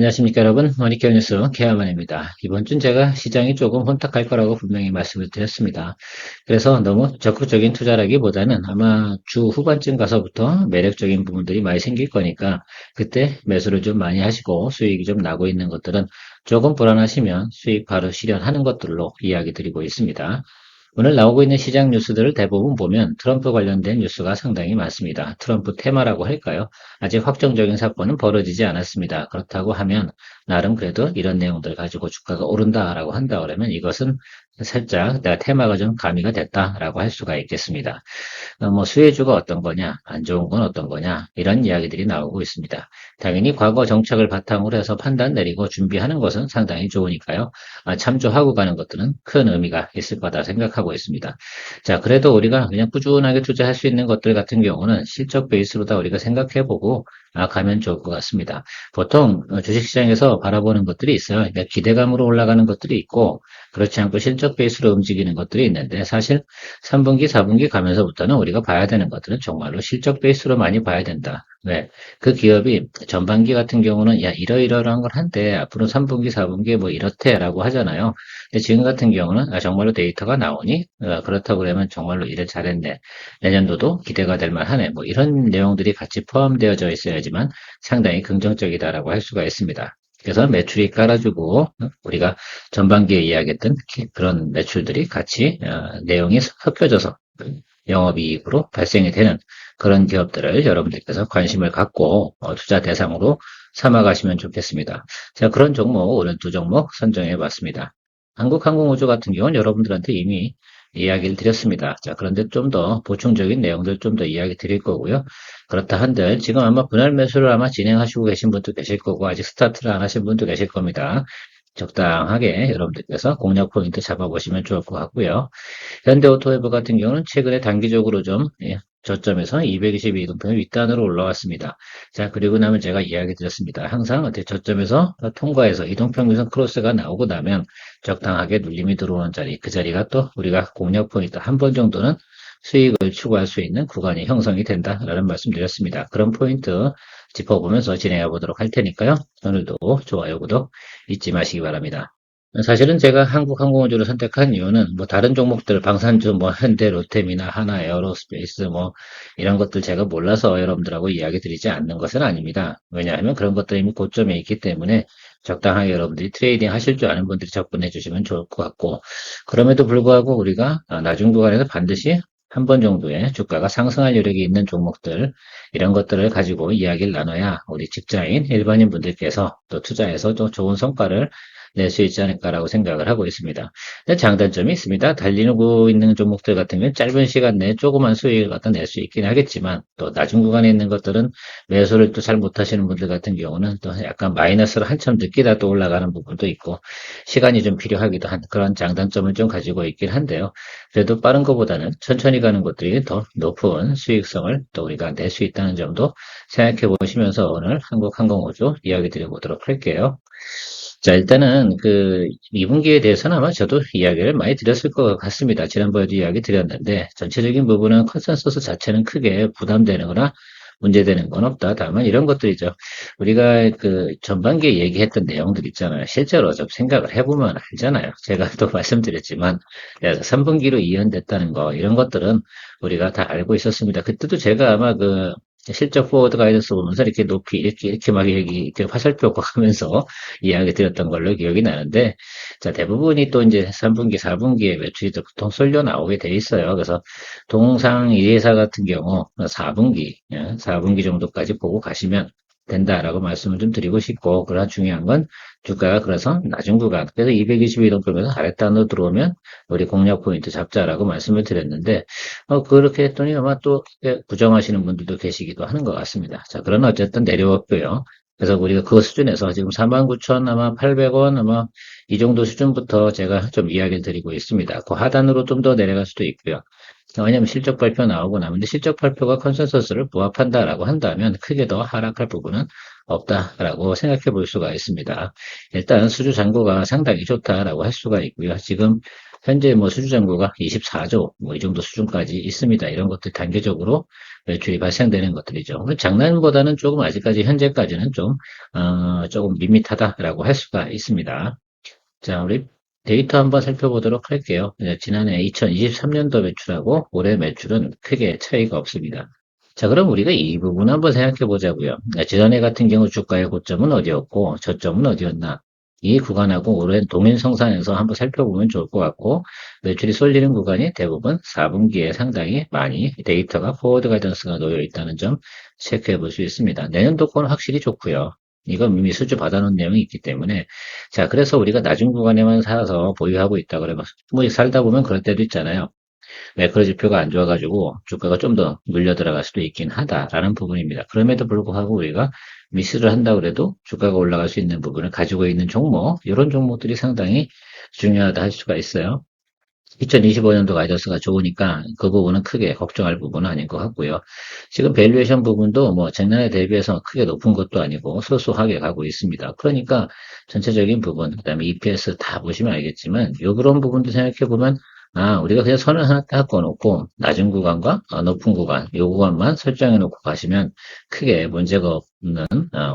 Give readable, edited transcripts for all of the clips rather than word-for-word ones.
안녕하십니까 여러분. 머니케어 뉴스 케아만입니다. 이번 준 제가 시장이 조금 혼탁할 거라고 분명히 말씀을 드렸습니다. 그래서 너무 적극적인 투자라기보다는 아마 주 후반쯤 가서부터 매력적인 부분들이 많이 생길 거니까 그때 매수를 좀 많이 하시고 수익이 좀 나고 있는 것들은 조금 불안하시면 수익 바로 실현하는 것들로 이야기 드리고 있습니다. 오늘 나오고 있는 시장 뉴스들을 대부분 보면 트럼프 관련된 뉴스가 상당히 많습니다. 트럼프 테마라고 할까요? 아직 확정적인 사건은 벌어지지 않았습니다. 그렇다고 하면 나름 그래도 이런 내용들 가지고 주가가 오른다라고 한다 그러면 이것은 살짝 내가 테마가 좀 가미가 됐다라고 할 수가 있겠습니다. 뭐 수혜주가 어떤 거냐, 안 좋은 건 어떤 거냐, 이런 이야기들이 나오고 있습니다. 당연히 과거 정책을 바탕으로 해서 판단 내리고 준비하는 것은 상당히 좋으니까요. 참조하고 가는 것들은 큰 의미가 있을 거다 생각하고 있습니다. 자, 그래도 우리가 그냥 꾸준하게 투자할 수 있는 것들 같은 경우는 실적 베이스로 다 우리가 생각해보고 가면 좋을 것 같습니다. 보통 주식시장에서 바라보는 것들이 있어요. 그러니까 기대감으로 올라가는 것들이 있고 그렇지 않고 실적 베이스로 움직이는 것들이 있는데 사실 3분기, 4분기 가면서부터는 우리가 봐야 되는 것들은 정말로 실적 베이스로 많이 봐야 된다. 왜? 그 기업이 전반기 같은 경우는 야 이러이러한 걸 한데 앞으로 3분기, 4분기에 뭐 이렇대라고 하잖아요. 근데 지금 같은 경우는 정말로 데이터가 나오니 그렇다고 그러면 정말로 일을 잘했네. 내년도도 기대가 될 만하네. 뭐 이런 내용들이 같이 포함되어져 있어야지만 상당히 긍정적이다라고 할 수가 있습니다. 그래서 매출이 깔아주고 우리가 전반기에 이야기했던 그런 매출들이 같이 내용이 섞여져서 영업이익으로 발생이 되는 그런 기업들을 여러분들께서 관심을 갖고 투자 대상으로 삼아가시면 좋겠습니다. 자, 그런 종목 오늘 두 종목 선정해 봤습니다. 한국항공우주 같은 경우는 여러분들한테 이미 이야기를 드렸습니다. 자, 그런데 좀 더 보충적인 내용들 좀 더 이야기 드릴 거고요. 그렇다 한들 지금 아마 분할 매수를 아마 진행하시고 계신 분도 계실 거고 아직 스타트를 안 하신 분도 계실 겁니다. 적당하게 여러분들께서 공략 포인트 잡아보시면 좋을 것 같고요. 현대오토웨브 같은 경우는 최근에 단기적으로 좀 저점에서 222동평 윗단으로 올라왔습니다. 자, 그리고 나면 제가 이야기 드렸습니다. 항상 어떻게 저점에서 통과해서 이동평균선 크로스가 나오고 나면 적당하게 눌림이 들어오는 자리, 그 자리가 또 우리가 공략 포인트 한 번 정도는 수익을 추구할 수 있는 구간이 형성이 된다라는 말씀 드렸습니다. 그런 포인트 짚어보면서 진행해 보도록 할 테니까요. 오늘도 좋아요, 구독 잊지 마시기 바랍니다. 사실은 제가 한국항공우주를 선택한 이유는 뭐 다른 종목들 방산주 뭐 현대 로템이나 하나 에어로스페이스 뭐 이런 것들 제가 몰라서 여러분들하고 이야기 드리지 않는 것은 아닙니다. 왜냐하면 그런 것들이 이미 고점에 있기 때문에 적당하게 여러분들이 트레이딩 하실 줄 아는 분들이 접근해 주시면 좋을 것 같고 그럼에도 불구하고 우리가 나중 구간에서 반드시 한 번 정도의 주가가 상승할 여력이 있는 종목들 이런 것들을 가지고 이야기를 나눠야 우리 직장인 일반인 분들께서 또 투자해서 또 좋은 성과를 낼 수 있지 않을까라고 생각을 하고 있습니다. 근데 장단점이 있습니다. 달리고 있는 종목들 같은 경우는 짧은 시간 내에 조그만 수익을 갖다 낼 수 있긴 하겠지만 또 낮은 구간에 있는 것들은 매수를 또 잘 못하시는 분들 같은 경우는 또 약간 마이너스로 한참 늦게다 또 올라가는 부분도 있고 시간이 좀 필요하기도 한 그런 장단점을 좀 가지고 있긴 한데요. 그래도 빠른 것보다는 천천히 가는 것들이 더 높은 수익성을 또 우리가 낼 수 있다는 점도 생각해 보시면서 오늘 한국항공우주 이야기 드려보도록 할게요. 자, 일단은 2분기에 대해서는 아마 저도 이야기를 많이 드렸을 것 같습니다. 지난번에도 이야기 드렸는데, 전체적인 부분은 컨센서스 자체는 크게 부담되거나 문제되는 건 없다. 다만 이런 것들이죠. 우리가 전반기에 얘기했던 내용들 있잖아요. 실제로 좀 생각을 해보면 알잖아요. 제가 또 말씀드렸지만, 3분기로 이연됐다는 거, 이런 것들은 우리가 다 알고 있었습니다. 그때도 제가 아마 실적 포워드 가이던스 보면서 이렇게 높이, 이렇게 막 이렇게 화살표 가면서 이야기 드렸던 걸로 기억이 나는데, 자, 대부분이 또 이제 3분기, 4분기에 매출이 또 보통 쏠려 나오게 돼 있어요. 그래서 동상 이 회사 같은 경우 4분기, 4분기 정도까지 보고 가시면 된다라고 말씀을 좀 드리고 싶고, 그러나 중요한 건 주가가 그래서 낮은 구간, 그래서 222동급에서 아랫단으로 들어오면 우리 공략 포인트 잡자라고 말씀을 드렸는데, 그렇게 했더니 아마 또 부정하시는 분들도 계시기도 하는 것 같습니다. 자, 그러나 어쨌든 내려왔고요. 그래서 우리가 그 수준에서 지금 49,000 아마 800원 아마 이 정도 수준부터 제가 좀 이야기를 드리고 있습니다. 그 하단으로 좀 더 내려갈 수도 있고요. 왜냐하면 실적 발표 나오고 나면 실적 발표가 컨센서스를 부합한다라고 한다면 크게 더 하락할 부분은 없다라고 생각해 볼 수가 있습니다. 일단 수주 잔고가 상당히 좋다라고 할 수가 있고요. 지금 현재 뭐 수주 잔고가 24조 뭐 이 정도 수준까지 있습니다. 이런 것들 단계적으로 매출이 발생되는 것들이죠. 장난보다는 조금 아직까지 현재까지는 좀 조금 밋밋하다라고 할 수가 있습니다. 자, 우리 데이터 한번 살펴보도록 할게요. 지난해 2023년도 매출하고 올해 매출은 크게 차이가 없습니다. 자, 그럼 우리가 이 부분 한번 생각해 보자고요. 지난해 같은 경우 주가의 고점은 어디였고 저점은 어디였나? 이 구간하고 올해 동일성산에서 한번 살펴보면 좋을 것 같고, 매출이 쏠리는 구간이 대부분 4분기에 상당히 많이 데이터가 포워드 가이던스가 놓여 있다는 점 체크해 볼 수 있습니다. 내년도 거는 확실히 좋고요. 이건 이미 수주 받아놓은 내용이 있기 때문에. 자, 그래서 우리가 낮은 구간에만 살아서 보유하고 있다 그러면 뭐 살다 보면 그럴 때도 있잖아요. 매크로 지표가 안 좋아가지고 주가가 좀 더 눌려 들어갈 수도 있긴 하다라는 부분입니다. 그럼에도 불구하고 우리가 미스를 한다 그래도 주가가 올라갈 수 있는 부분을 가지고 있는 종목, 이런 종목들이 상당히 중요하다 할 수가 있어요. 2025년도 가이던스가 좋으니까 그 부분은 크게 걱정할 부분은 아닌 것 같고요. 지금 밸류에이션 부분도 뭐 작년에 대비해서 크게 높은 것도 아니고 소소하게 가고 있습니다. 그러니까 전체적인 부분, 그다음에 EPS 다 보시면 알겠지만 요 그런 부분도 생각해 보면 우리가 그냥 선을 하나 딱 꺼놓고 낮은 구간과 높은 구간, 요 구간만 설정해 놓고 가시면 크게 문제가 없는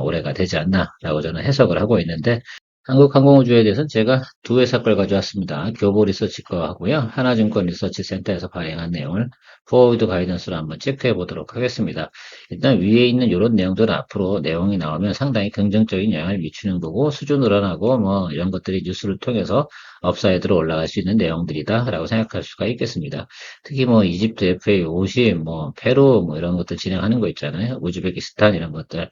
올해가 되지 않나라고 저는 해석을 하고 있는데, 한국항공우주에 대해서는 제가 두 회사 걸 가져왔습니다. 교보 리서치 거 하고요. 하나증권 리서치 센터에서 발행한 내용을 포워드 가이던스로 한번 체크해 보도록 하겠습니다. 일단 위에 있는 이런 내용들은 앞으로 내용이 나오면 상당히 긍정적인 영향을 미치는 거고, 수주 늘어나고 뭐 이런 것들이 뉴스를 통해서 업사이드로 올라갈 수 있는 내용들이다라고 생각할 수가 있겠습니다. 특히 뭐 이집트 FA50, 뭐 페루 뭐 이런 것들 진행하는 거 있잖아요. 우즈베키스탄 이런 것들.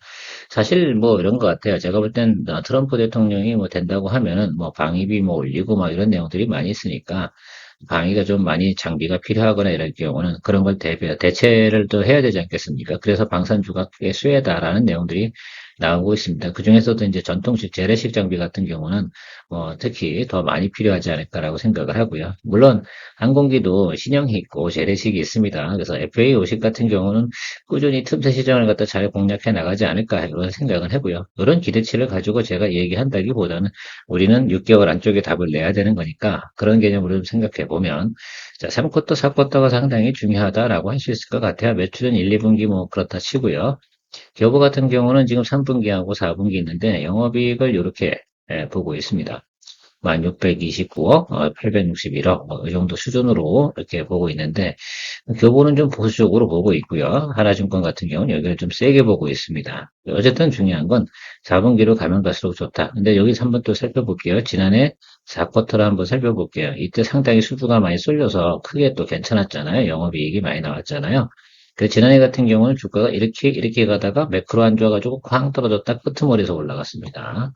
사실 뭐 이런 것 같아요. 제가 볼 땐 트럼프 대통령이 뭐 된다고 하면은 뭐 방위비 뭐 올리고 막 이런 내용들이 많이 있으니까 방위가 좀 많이 장비가 필요하거나 이럴 경우는 그런 걸 대체를 또 해야 되지 않겠습니까? 그래서 방산주가 꽤 쇠하다라는 내용들이 나오고 있습니다. 그 중에서도 이제 전통식 재래식 장비 같은 경우는 특히 더 많이 필요하지 않을까라고 생각을 하고요. 물론 항공기도 신형이 있고 재래식이 있습니다. 그래서 FA50 같은 경우는 꾸준히 틈새 시장을 갖다 잘 공략해 나가지 않을까 이런 생각을 하고요. 이런 기대치를 가지고 제가 얘기한다기보다는 우리는 6개월 안쪽에 답을 내야 되는 거니까 그런 개념으로 좀 생각해 보면, 자, 3쿼터, 4쿼터가 상당히 중요하다라고 할 수 있을 것 같아요. 매출은 1, 2분기 뭐 그렇다 치고요. 여부 같은 경우는 지금 3분기하고 4분기 있는데 영업이익을 이렇게 보고 있습니다. 1629억, 861억, 이 정도 수준으로 이렇게 보고 있는데, 교보는 좀 보수적으로 보고 있고요. 하나증권 같은 경우는 여기를 좀 세게 보고 있습니다. 어쨌든 중요한 건 4분기로 가면 갈수록 좋다. 근데 여기서 한번 또 살펴볼게요. 지난해 4쿼터를 한번 살펴볼게요. 이때 상당히 수주가 많이 쏠려서 크게 또 괜찮았잖아요. 영업이익이 많이 나왔잖아요. 그 지난해 같은 경우는 주가가 이렇게 가다가 매크로 안 좋아가지고 쾅 떨어졌다 끄트머리에서 올라갔습니다.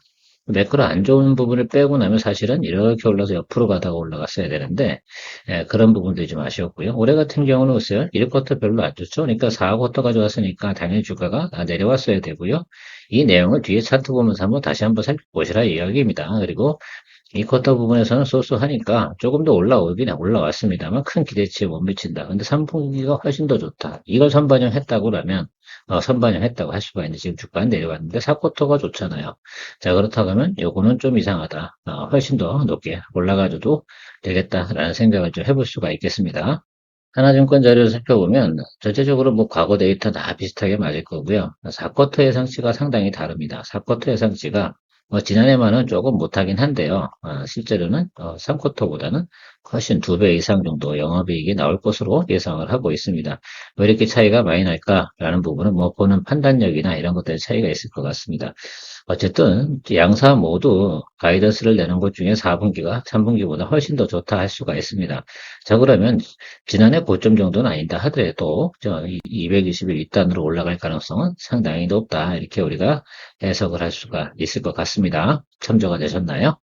매크로 안 좋은 부분을 빼고 나면 사실은 이렇게 올라서 옆으로 가다가 올라갔어야 되는데, 그런 부분들이 좀 아쉬웠고요. 올해 같은 경우는 글쎄요, 1쿼터 별로 안 좋죠. 그러니까 4쿼터 가져왔으니까 당연히 주가가 내려왔어야 되고요. 이 내용을 뒤에 차트 보면서 다시 한번 살펴보시라 이야기입니다. 그리고 이 쿼터 부분에서는 쏘쏘하니까 조금 더 올라오긴 올라왔습니다만 큰 기대치에 못 미친다. 근데 3분기가 훨씬 더 좋다. 이걸 선반영했다고 하면 선반영했다고 할 수가 있는데 지금 주가는 내려왔는데 4쿼터가 좋잖아요. 자, 그렇다고 하면 요거는 좀 이상하다. 훨씬 더 높게 올라가줘도 되겠다라는 생각을 좀 해볼 수가 있겠습니다. 하나증권 자료를 살펴보면 전체적으로 뭐 과거 데이터 다 비슷하게 맞을 거고요. 4쿼터 예상치가 상당히 다릅니다. 4쿼터 예상치가 지난해만은 조금 못하긴 한데요. 실제로는 3쿼터보다는 훨씬 2배 이상 정도 영업이익이 나올 것으로 예상을 하고 있습니다. 왜 이렇게 차이가 많이 날까라는 부분은 뭐 보는 판단력이나 이런 것들의 차이가 있을 것 같습니다. 어쨌든 양사 모두 가이던스를 내는 것 중에 4분기가 3분기보다 훨씬 더 좋다 할 수가 있습니다. 자, 그러면 지난해 고점 정도는 아니다 하더라도 220일 윗단으로 올라갈 가능성은 상당히 높다. 이렇게 우리가 해석을 할 수가 있을 것 같습니다. 참조가 되셨나요?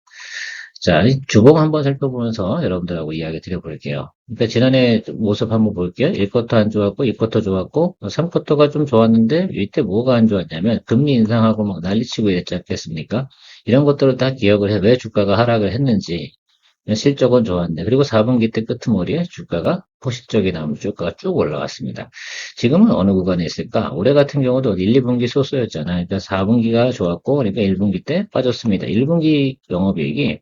자, 이 주봉 한번 살펴보면서 여러분들하고 이야기 드려볼게요. 그러니까 지난해 모습 한번 볼게요. 1쿼터 안 좋았고, 2쿼터 좋았고, 3쿼터가 좀 좋았는데, 이때 뭐가 안 좋았냐면, 금리 인상하고 막 난리치고 이랬지 않겠습니까? 이런 것들을 다 기억을 해, 왜 주가가 하락을 했는지, 실적은 좋았는데, 그리고 4분기 때 끄트머리에 주가가 포식적이 나오면서 주가가 쭉 올라갔습니다. 지금은 어느 구간에 있을까? 올해 같은 경우도 1, 2분기 소수였잖아요. 그러니까 4분기가 좋았고, 그러니까 1분기 때 빠졌습니다. 1분기 영업이익이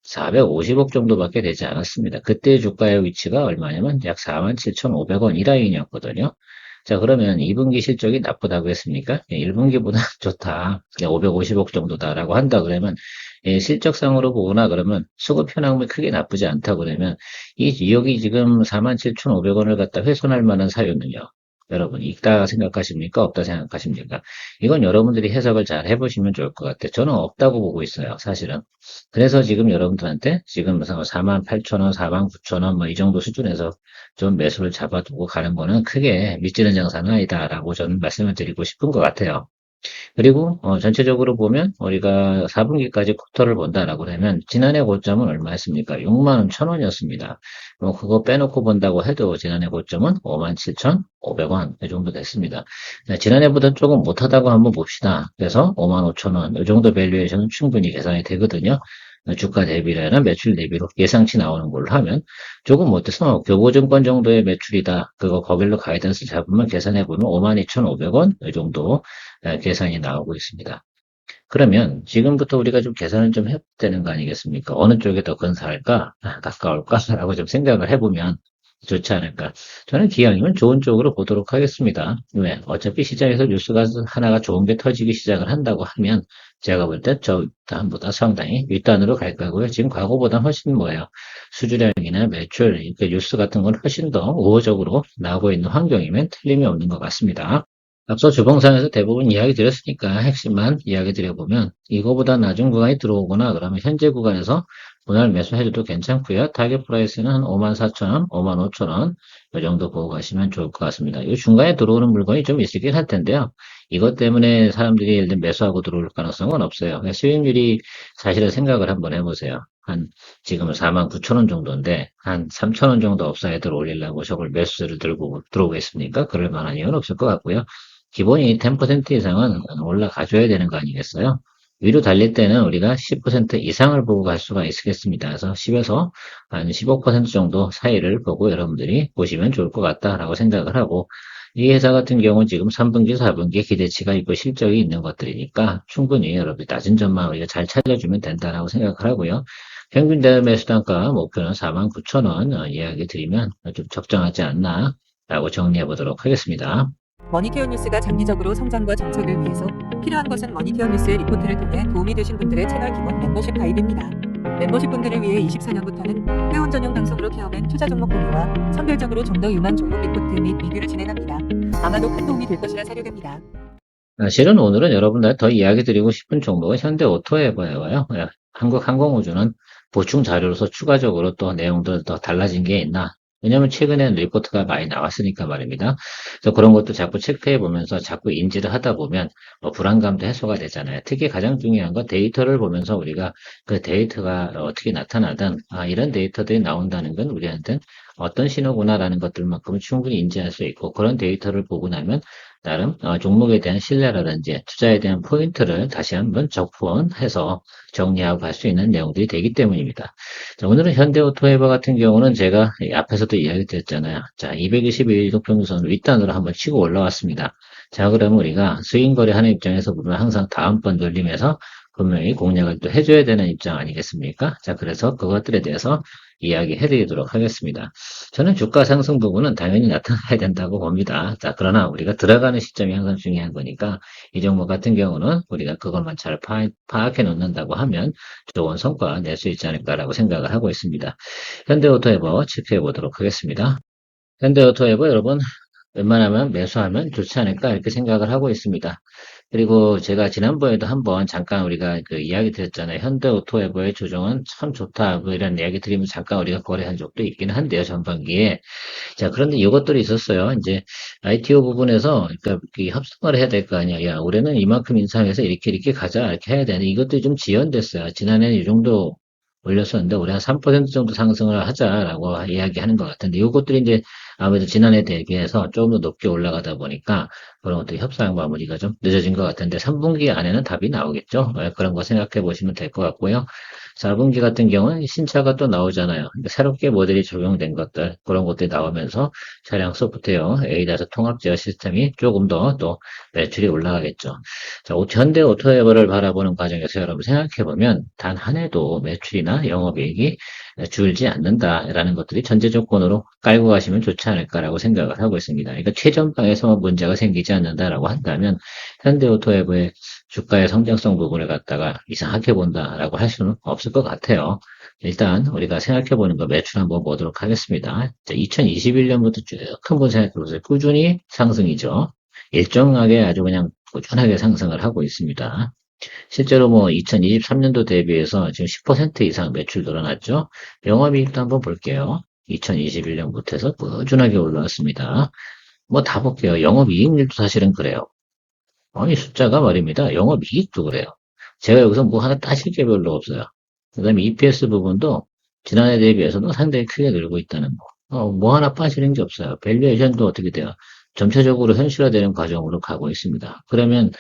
450억 정도밖에 되지 않았습니다. 그때 주가의 위치가 얼마냐면 약 47,500원 이 라인이었거든요. 자, 그러면 2분기 실적이 나쁘다고 했습니까? 1분기보다 좋다. 550억 정도다라고 한다 그러면 실적상으로 보거나 그러면 수급 현황이 크게 나쁘지 않다 그러면 여기 지금 47,500원을 갖다 훼손할 만한 사유는요. 여러분, 있다 생각하십니까? 없다 생각하십니까? 이건 여러분들이 해석을 잘 해보시면 좋을 것 같아요. 저는 없다고 보고 있어요, 사실은. 그래서 지금 여러분들한테 지금 48,000원, 49,000원 뭐 이 정도 수준에서 좀 매수를 잡아두고 가는 거는 크게 미치는 장사는 아니다라고 저는 말씀을 드리고 싶은 것 같아요. 그리고 전체적으로 보면 우리가 4분기까지 쿼터를 본다라고 하면 지난해 고점은 얼마였습니까? 6만 1천원이었습니다. 뭐 그거 빼놓고 본다고 해도 지난해 고점은 5만 7,500원 이 정도 됐습니다. 자, 지난해보다 조금 못하다고 한번 봅시다. 그래서 5만 5천원 이 정도 밸류에이션은 충분히 계산이 되거든요. 주가 대비나 매출 대비로 예상치 나오는 걸로 하면 조금 못해서 교보증권 정도의 매출이다. 그거 거길로 가이던스 잡으면 계산해보면 52,500원 이 정도 계산이 나오고 있습니다. 그러면 지금부터 우리가 좀 계산을 좀 해야 되는 거 아니겠습니까? 어느 쪽에 더 근사할까? 가까울까? 라고 좀 생각을 해보면 좋지 않을까? 저는 기왕이면 좋은 쪽으로 보도록 하겠습니다. 왜? 어차피 시장에서 뉴스가 하나가 좋은 게 터지기 시작을 한다고 하면 제가 볼 때 저 다음보다 상당히 윗단으로 갈 거고요. 지금 과거보다 훨씬 뭐예요? 수주량이나 매출, 그 뉴스 같은 건 훨씬 더 우호적으로 나오고 있는 환경이면 틀림이 없는 것 같습니다. 앞서 주봉상에서 대부분 이야기 드렸으니까 핵심만 이야기 드려보면 이거보다 낮은 구간이 들어오거나 그러면 현재 구간에서 분할 매수해줘도 괜찮고요. 타겟 프라이스는 한 54,000원, 55,000원 이 정도 보고 가시면 좋을 것 같습니다. 이 중간에 들어오는 물건이 좀 있긴 할 텐데요. 이것 때문에 사람들이 예를 들면 매수하고 들어올 가능성은 없어요. 그러니까 수익률이 사실은 생각을 한번 해보세요. 한 지금은 49,000원 정도인데 한 3,000원 정도 업사이드를 올리려고 저걸 매수를 들고 들어오겠습니까? 그럴 만한 이유는 없을 것 같고요. 기본이 10% 이상은 올라가줘야 되는 거 아니겠어요? 위로 달릴 때는 우리가 10% 이상을 보고 갈 수가 있겠습니다. 그래서 10에서 한 15% 정도 사이를 보고 여러분들이 보시면 좋을 것 같다라고 생각을 하고 이 회사 같은 경우는 지금 3분기, 4분기 기대치가 있고 실적이 있는 것들이니까 충분히 여러분이 낮은 점만 우리가 잘 찾아주면 된다라고 생각을 하고요. 평균 대매 매수 단가 목표는 49,000원 이야기 드리면 좀 적정하지 않나 라고 정리해 보도록 하겠습니다. 머니케어 뉴스가 장기적으로 성장과 정책을 위해서 필요한 것은 머니케어 뉴스의 리포트를 통해 도움이 되신 분들의 채널 기본 멤버십 가입입니다. 멤버십 분들을 위해 24년부터는 회원 전용 방송으로 케어맨 투자 종목 공유와 선별적으로 좀 더 유망 종목 리포트 및 리뷰를 진행합니다. 아마도 큰 도움이 될 것이라 사료됩니다. 실은 오늘은 여러분들 더 이야기 드리고 싶은 종목은 현대오토에버예요. 한국항공우주는 보충 자료로서 추가적으로 또 내용들 더 달라진 게 있나? 왜냐면 최근에는 리포트가 많이 나왔으니까 말입니다. 그래서 그런 것도 자꾸 체크해 보면서 자꾸 인지를 하다 보면 불안감도 해소가 되잖아요. 특히 가장 중요한 건 데이터를 보면서 우리가 그 데이터가 어떻게 나타나든 이런 데이터들이 나온다는 건 우리한테 어떤 신호구나라는 것들만큼은 충분히 인지할 수 있고 그런 데이터를 보고 나면 나름 종목에 대한 신뢰라든지 투자에 대한 포인트를 다시 한번 적분해서 정리하고 갈 수 있는 내용들이 되기 때문입니다. 자, 오늘은 현대오토에버 같은 경우는 제가 앞에서도 이야기 드렸잖아요. 자, 221 이동평균선 윗단으로 한번 치고 올라왔습니다. 자, 그러면 우리가 스윙 거래하는 입장에서 보면 항상 다음번 돌림에서 분명히 공략을 또 해줘야 되는 입장 아니겠습니까? 자, 그래서 그것들에 대해서 이야기해 드리도록 하겠습니다. 저는 주가 상승 부분은 당연히 나타나야 된다고 봅니다. 자, 그러나 우리가 들어가는 시점이 항상 중요한 거니까 이 종목 같은 경우는 우리가 그것만 잘 파악해 놓는다고 하면 좋은 성과 낼 수 있지 않을까라고 생각을 하고 있습니다. 현대오토에버 체크해 보도록 하겠습니다. 현대오토에버 여러분 웬만하면 매수하면 좋지 않을까 이렇게 생각을 하고 있습니다. 그리고 제가 지난번에도 한번 잠깐 우리가 그 이야기 드렸잖아요. 현대오토에버의 조정은 참 좋다. 뭐 이런 이야기 드리면서 잠깐 우리가 거래한 적도 있기는 한데요. 전반기에. 자, 그런데 이것들이 있었어요. 이제 ITO 부분에서 그러니까 이 협상을 해야 될 거 아니야. 야, 올해는 이만큼 인상해서 이렇게 가자. 이렇게 해야 되는데 이것들이 좀 지연됐어요. 지난해는 이 정도 올렸었는데 올해 한 3% 정도 상승을 하자라고 이야기하는 것 같은데 이것들이 이제 아무래도 지난해 대비해서 조금 더 높게 올라가다 보니까 그런 것들 협상 마무리가 좀 늦어진 것 같은데 3분기 안에는 답이 나오겠죠. 그런 거 생각해 보시면 될 것 같고요. 4분기 같은 경우는 신차가 또 나오잖아요. 그러니까 새롭게 모델이 적용된 것들, 그런 것들이 나오면서 차량 소프트웨어, ADAS 통합 제어 시스템이 조금 더 또 매출이 올라가겠죠. 자, 현대 오토웨버를 바라보는 과정에서 여러분 생각해보면 단 한 해도 매출이나 영업이익이 줄지 않는다라는 것들이 전제 조건으로 깔고 가시면 좋지 않을까라고 생각을 하고 있습니다. 그러니까 최전방에서 문제가 생기지 않는다라고 한다면 현대오토웨버의 주가의 성장성 부분을 갖다가 이상하게 본다라고 할 수는 없을 것 같아요. 일단 우리가 생각해보는 거 매출 한번 보도록 하겠습니다. 2021년부터 쭉 한번 생각해보세요. 꾸준히 상승이죠. 일정하게 아주 그냥 꾸준하게 상승을 하고 있습니다. 실제로 뭐 2023년도 대비해서 지금 10% 이상 매출 늘어났죠. 영업이익도 한번 볼게요. 2021년부터 해서 꾸준하게 올라왔습니다. 뭐 다 볼게요. 영업이익률도 사실은 그래요. 아니 숫자가 말입니다. 영업이익도 그래요. 제가 여기서 뭐 하나 따질 게 별로 없어요. 그 다음에 EPS 부분도 지난해 대비해서도 상당히 크게 늘고 있다는 거. 뭐 하나 빠지는 게 없어요. 밸류에이션도 어떻게 돼요? 전체적으로 현실화되는 과정으로 가고 있습니다. 그러면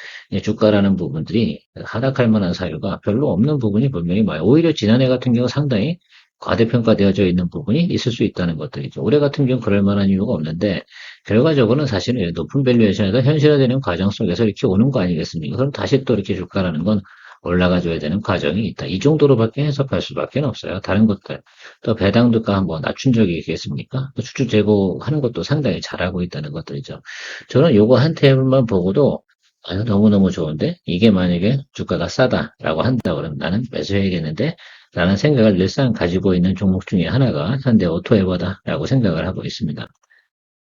주가라는 부분들이 하락할 만한 사유가 별로 없는 부분이 분명히 많아요. 오히려 지난해 같은 경우 상당히 과대평가되어져 있는 부분이 있을 수 있다는 것들이죠. 올해 같은 경우 그럴 만한 이유가 없는데 결과적으로는 사실은 높은 밸류에이션에서 현실화되는 과정 속에서 이렇게 오는 거 아니겠습니까? 그럼 다시 또 이렇게 주가라는 건 올라가줘야 되는 과정이 있다. 이 정도로밖에 해석할 수밖에 없어요. 다른 것들. 또 배당주가 한번 낮춘 적이 있겠습니까? 또 수주 재고하는 것도 상당히 잘하고 있다는 것들이죠. 저는 요거 한 테이블만 보고도 아유, 너무너무 좋은데? 이게 만약에 주가가 싸다라고 한다 그러면 나는 매수해야겠는데? 라는 생각을 늘상 가지고 있는 종목 중에 하나가 현대 오토웨버다라고 생각을 하고 있습니다.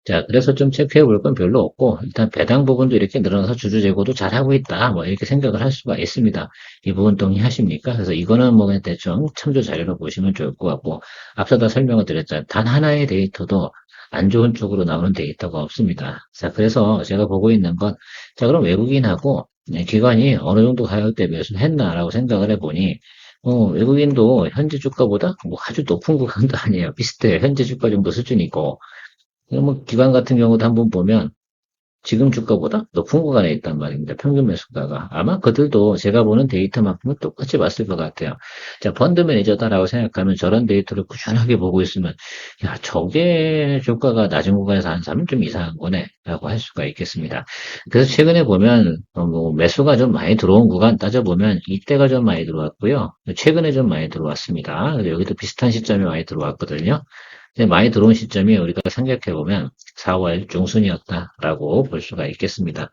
자, 그래서 좀 체크해 볼 건 별로 없고, 일단 배당 부분도 이렇게 늘어나서 주주 재고도 잘하고 있다. 뭐, 이렇게 생각을 할 수가 있습니다. 이 부분 동의하십니까? 그래서 이거는 뭐, 그냥 대충 참조 자료로 보시면 좋을 것 같고, 앞서다 설명을 드렸잖아요. 단 하나의 데이터도 안 좋은 쪽으로 나오는 데이터가 없습니다. 자, 그래서 제가 보고 있는 건, 자, 그럼 외국인하고 기관이 어느 정도 가격 대비 매수했나라고 생각을 해보니, 외국인도 현재 주가보다 뭐 아주 높은 구간도 아니에요. 비슷해요. 현재 주가 정도 수준이고, 뭐 기관 같은 경우도 한번 보면 지금 주가보다 높은 구간에 있단 말입니다. 평균 매수가가. 아마 그들도 제가 보는 데이터만큼은 똑같이 봤을 것 같아요. 자, 펀드 매니저다라고 생각하면 저런 데이터를 꾸준하게 보고 있으면, 야, 저게 주가가 낮은 구간에서 하는 사람은 좀 이상한 거네. 라고 할 수가 있겠습니다. 그래서 최근에 보면, 뭐 매수가 좀 많이 들어온 구간 따져보면, 이때가 좀 많이 들어왔고요. 최근에 좀 많이 들어왔습니다. 그래서 여기도 비슷한 시점에 많이 들어왔거든요. 근데 많이 들어온 시점이 우리가 생각해보면 4월 중순이었다라고 볼 수가 있겠습니다.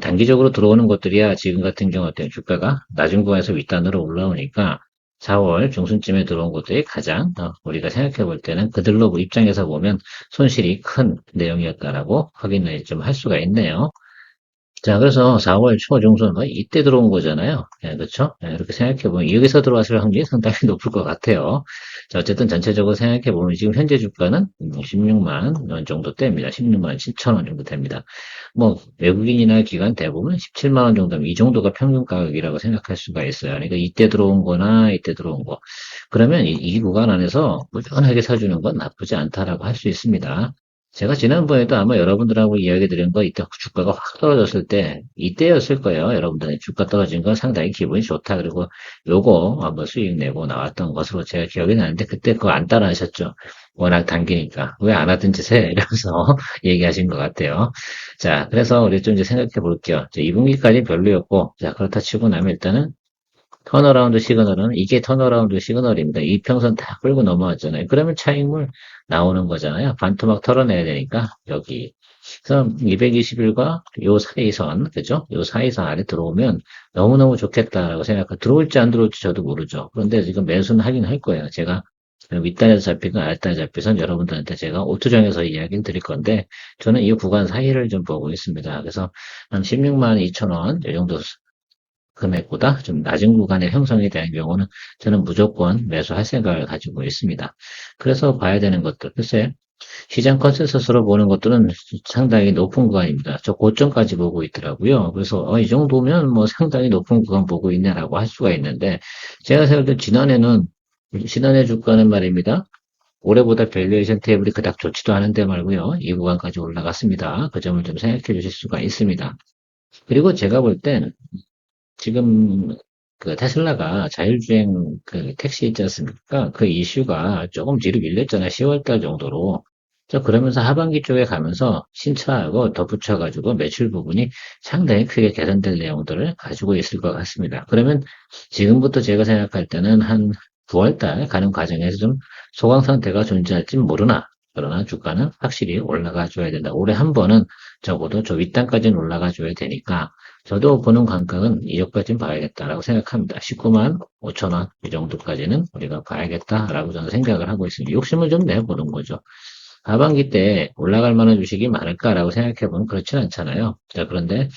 단기적으로 들어오는 것들이야 지금 같은 경우 어때요? 주가가 낮은 구간에서 윗단으로 올라오니까 4월 중순쯤에 들어온 것들이 가장 우리가 생각해 볼 때는 그들로 입장에서 보면 손실이 큰 내용이었다라고 확인을 좀 할 수가 있네요. 자, 그래서 4월 초 중순 거의 이때 들어온 거잖아요. 예, 그렇죠? 예, 이렇게 생각해보면 여기서 들어왔을 확률이 상당히 높을 것 같아요. 자, 어쨌든 전체적으로 생각해보면 지금 현재 주가는 16만 원 정도 됩니다. 16만 7천 원 정도 됩니다. 뭐 외국인이나 기관 대부분 17만 원 정도면 이 정도가 평균 가격이라고 생각할 수가 있어요. 그러니까 이때 들어온 거나 이때 들어온 거. 그러면 이 구간 안에서 꾸준하게 사주는 건 나쁘지 않다라고 할 수 있습니다. 제가 지난번에도 아마 여러분들하고 이야기 드린 거 이때 주가가 확 떨어졌을 때 이때였을 거예요. 여러분들 주가 떨어진 건 상당히 기분이 좋다. 그리고 요거 한번 수익 내고 나왔던 것으로 제가 기억이 나는데 그때 그거 안 따라 하셨죠. 워낙 당기니까 왜 안 하던 짓 해? 이러면서 얘기하신 것 같아요. 자, 그래서 우리 좀 이제 생각해 볼게요. 2분기까지 별로였고 자, 그렇다 치고 나면 일단은 턴어라운드 시그널은 이게 턴어라운드 시그널입니다. 이평선 다 끌고 넘어왔잖아요. 그러면 차익물 나오는 거잖아요. 반토막 털어내야 되니까 여기. 그래서 220일과 요 사이선, 그죠? 요 사이선 아래 들어오면 너무너무 좋겠다라고 생각하고 들어올지 안 들어올지 저도 모르죠. 그런데 지금 매수는 하긴 할 거예요. 제가 윗단에서 잡히든 아랫단에 잡히든 여러분들한테 제가 오투정에서 이야기를 드릴 건데 저는 이 구간 사이를 좀 보고 있습니다. 그래서 한 16만 2천 원, 이 정도 금액보다 좀 낮은 구간의 형성이 되는 경우는 저는 무조건 매수할 생각을 가지고 있습니다. 그래서 봐야 되는 것들, 글쎄, 시장 컨센서스로 보는 것들은 상당히 높은 구간입니다. 저 고점까지 보고 있더라고요. 그래서 이 정도면 뭐 상당히 높은 구간 보고 있네라고 할 수가 있는데 제가 생각할 때 지난해 주가는 말입니다. 올해보다 밸류에이션 테이블이 그닥 좋지도 않은데 말고요. 이 구간까지 올라갔습니다. 그 점을 좀 생각해 주실 수가 있습니다. 그리고 제가 볼 땐 지금 그 테슬라가 자율주행 그 택시 있지 않습니까? 그 이슈가 조금 뒤로 밀렸잖아요. 10월 달 정도로. 그러면서 하반기 쪽에 가면서 신차하고 덧붙여가지고 매출 부분이 상당히 크게 개선될 내용들을 가지고 있을 것 같습니다. 그러면 지금부터 제가 생각할 때는 한 9월 달 가는 과정에서 좀 소강 상태가 존재할지 모르나. 그러나 주가는 확실히 올라가 줘야 된다. 올해 한 번은 적어도 저 윗단까지는 올라가 줘야 되니까 저도 보는 관각은 이쪽까지는 봐야겠다라고 생각합니다. 19만 5천 원 이 정도까지는 우리가 봐야겠다라고 저는 생각을 하고 있습니다. 욕심을 좀 내보는 거죠. 하반기 때 올라갈 만한 주식이 많을까라고 생각해보면 그렇진 않잖아요. 자, 그런데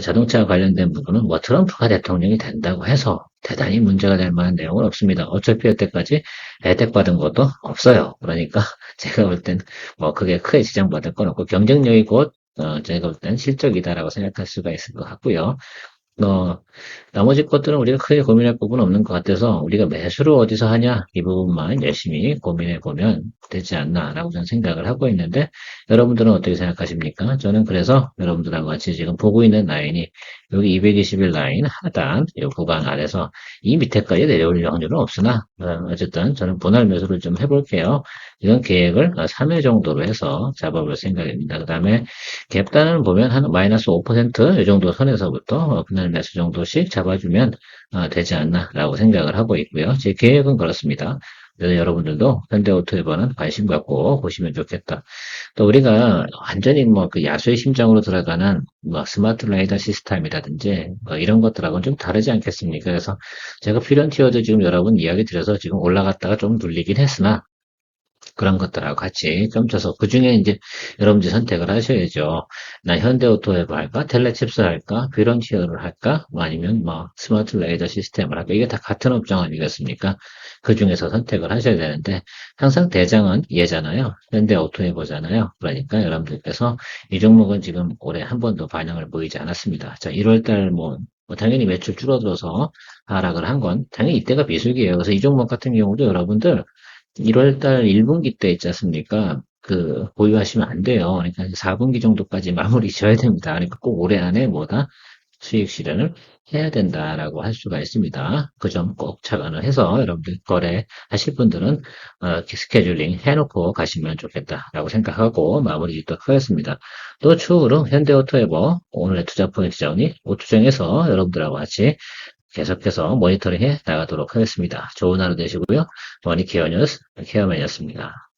자동차 관련된 부분은 뭐 트럼프가 대통령이 된다고 해서 대단히 문제가 될 만한 내용은 없습니다. 어차피 여태까지 혜택 받은 것도 없어요. 그러니까 제가 볼 땐 뭐 그게 크게 지장받을 건 없고 경쟁력이 곧 제가 볼 땐 실적이다라고 생각할 수가 있을 것 같고요. 어, 나머지 것들은 우리가 크게 고민할 부분은 없는 것 같아서 우리가 매수를 어디서 하냐 이 부분만 열심히 고민해 보면 되지 않나라고 저는 생각을 하고 있는데 여러분들은 어떻게 생각하십니까? 저는 그래서 여러분들하고 같이 지금 보고 있는 라인이 여기 221 라인 하단 이 구간 아래서 이 밑에까지 내려올 확률은 없으나 어쨌든 저는 분할 매수를 좀 해볼게요. 이건 계획을 3회 정도로 해서 잡아볼 생각입니다. 그 다음에 갭단을 보면 한 마이너스 5%이 정도 선에서부터 분할 매수 정도씩 잡아주면 되지 않나라고 생각을 하고 있고요. 제 계획은 그렇습니다. 그래서 여러분들도 현대오토에번은 관심 갖고 보시면 좋겠다. 또 우리가 완전히 뭐 그 야수의 심장으로 들어가는 뭐 스마트 라이더 시스템이라든지 뭐 이런 것들하고는 좀 다르지 않겠습니까? 그래서 제가 퓨런티어도 지금 여러분 이야기 드려서 지금 올라갔다가 좀 눌리긴 했으나 그런 것들하고 같이 점쳐서 그 중에 이제 여러분들이 선택을 하셔야죠. 나 현대오토웨브 할까? 텔레칩스 할까? 뷰런티어를 할까? 뭐 아니면 뭐 스마트 레이더 시스템을 할까? 이게 다 같은 업종 아니겠습니까? 그 중에서 선택을 하셔야 되는데 항상 대장은 얘잖아요. 현대오토웨브잖아요. 그러니까 여러분들께서 이 종목은 지금 올해 한 번도 반영을 보이지 않았습니다. 자, 1월달 뭐 당연히 매출 줄어들어서 하락을 한 건 당연히 이때가 비수기예요. 그래서 이 종목 같은 경우도 여러분들 1월달 1분기 때 있지 않습니까? 그 보유하시면 안 돼요. 그러니까 4분기 정도까지 마무리 지어야 됩니다. 그러니까 꼭 올해 안에 뭐다 수익 실현을 해야 된다라고 할 수가 있습니다. 그 점 꼭 착안을 해서 여러분들 거래하실 분들은 스케줄링 해놓고 가시면 좋겠다라고 생각하고 마무리 짓도록 하겠습니다. 또 추후로 현대오토에버 오늘의 투자 포인트 자원이 5투정에서 여러분들하고 같이 계속해서 모니터링해 나가도록 하겠습니다. 좋은 하루 되시고요. 머니케어 뉴스 케어맨이었습니다.